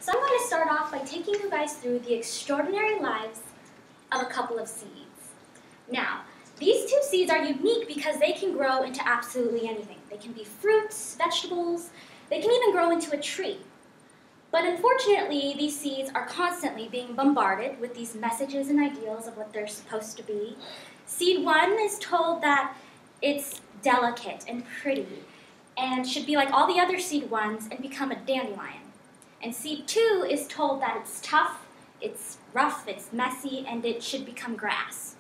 So I'm going to start off by taking you guys through the extraordinary lives of a couple of seeds. Now, these two seeds are unique because they can grow into absolutely anything. They can be fruits, vegetables, they can even grow into a tree. But unfortunately, these seeds are constantly being bombarded with these messages and ideals of what they're supposed to be. Seed 1 is told that it's delicate and pretty and should be like all the other seed 1s and become a dandelion. And seed 2 is told that it's tough, it's rough, it's messy, and it should become grass.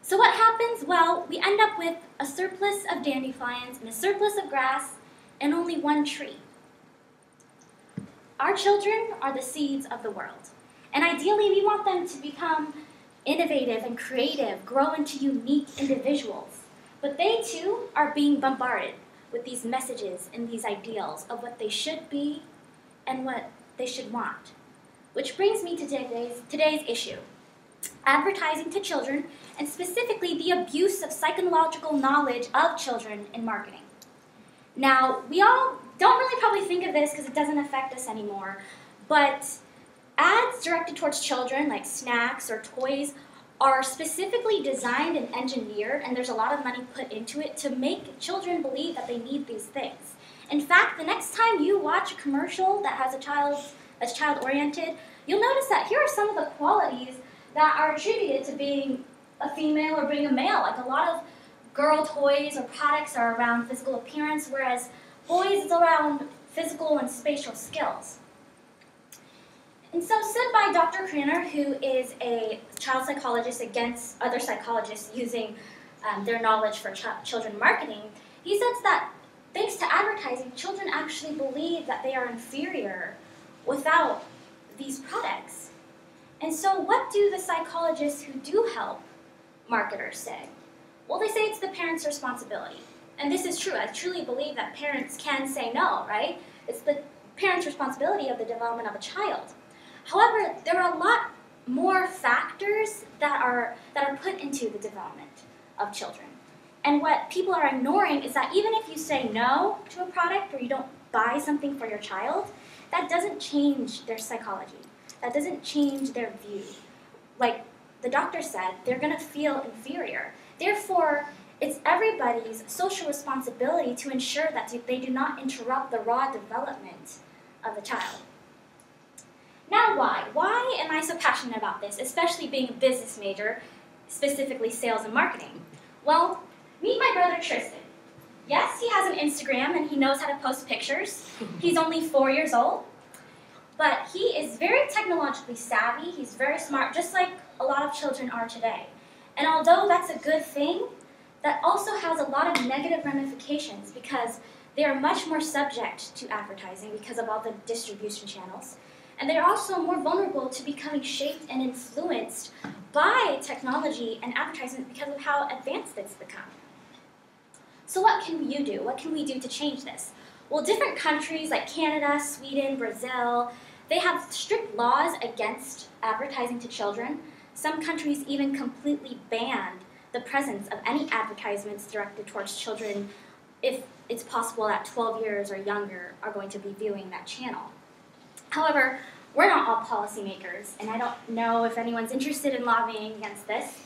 So what happens? Well, we end up with a surplus of dandelions and a surplus of grass and only one tree. Our children are the seeds of the world. And ideally, we want them to become innovative and creative, grow into unique individuals. But they too are being bombarded with these messages and these ideals of what they should be and what they should want. Which brings me to today's issue. Advertising to children, and specifically the abuse of psychological knowledge of children in marketing. Now, we all don't really probably think of this because it doesn't affect us anymore, but ads directed towards children, like snacks or toys, are specifically designed and engineered, and there's a lot of money put into it to make children believe that they need these things. In fact, the next time you watch a commercial that has that's child-oriented, you'll notice that here are some of the qualities that are attributed to being a female or being a male. Like a lot of girl toys or products are around physical appearance, whereas boys is around physical and spatial skills. And so said by Dr. Kranner, who is a child psychologist against other psychologists using their knowledge for children marketing, he says that thanks to advertising, children actually believe that they are inferior without these products. And so what do the psychologists who do help marketers say? Well, they say it's the parents' responsibility. And this is true. I truly believe that parents can say no, right? It's the parents' responsibility of the development of a child. However, there are a lot more factors that are put into the development of children. And what people are ignoring is that even if you say no to a product or you don't buy something for your child, that doesn't change their psychology. That doesn't change their view. Like the doctor said, they're going to feel inferior. Therefore, it's everybody's social responsibility to ensure that they do not interrupt the raw development of the child. Now why? Why am I so passionate about this, especially being a business major, specifically sales and marketing? Well, meet my brother Tristan. Yes, he has an Instagram and he knows how to post pictures. He's only 4 years old, but he is very technologically savvy. He's very smart, just like a lot of children are today. And although that's a good thing, that also has a lot of negative ramifications because they are much more subject to advertising because of all the distribution channels. And they're also more vulnerable to becoming shaped and influenced by technology and advertising because of how advanced it's become. So what can you do? What can we do to change this? Well, different countries like Canada, Sweden, Brazil, they have strict laws against advertising to children. Some countries even completely banned the presence of any advertisements directed towards children if it's possible that 12 years or younger are going to be viewing that channel. However, we're not all policymakers, and I don't know if anyone's interested in lobbying against this.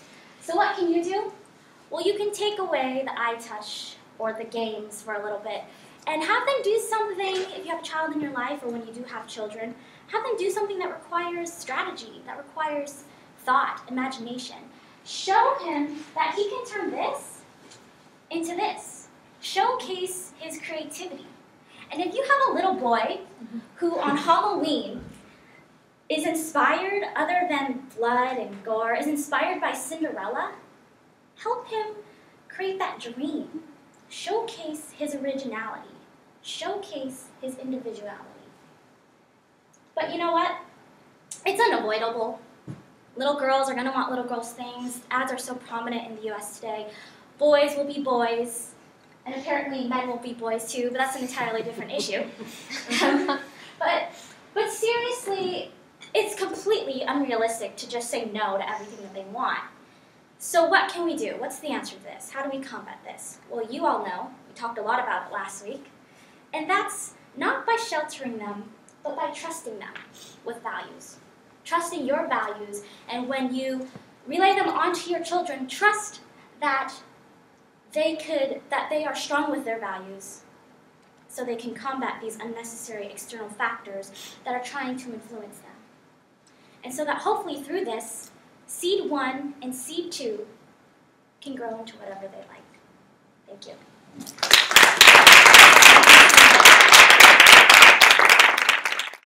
So what can you do? Well, you can take away the iTouch or the games for a little bit and have them do something, if you have a child in your life or when you do have children, have them do something that requires strategy, that requires thought, imagination. Show him that he can turn this into this. Showcase his creativity. And if you have a little boy who on Halloween is inspired, other than blood and gore, is inspired by Cinderella, help him create that dream. Showcase his originality. Showcase his individuality. But you know what? It's unavoidable. Little girls are going to want little girls' things. Ads are so prominent in the US today. Boys will be boys. And apparently men will be boys too, but that's an entirely different issue. But seriously, it's completely unrealistic to just say no to everything that they want. So what can we do? What's the answer to this? How do we combat this? Well, you all know. We talked a lot about it last week. And that's not by sheltering them but by trusting them with values. Trusting your values, and when you relay them onto your children, trust that they are strong with their values so they can combat these unnecessary external factors that are trying to influence them. And so that hopefully through this, seed 1 and seed 2 can grow into whatever they like. Thank you.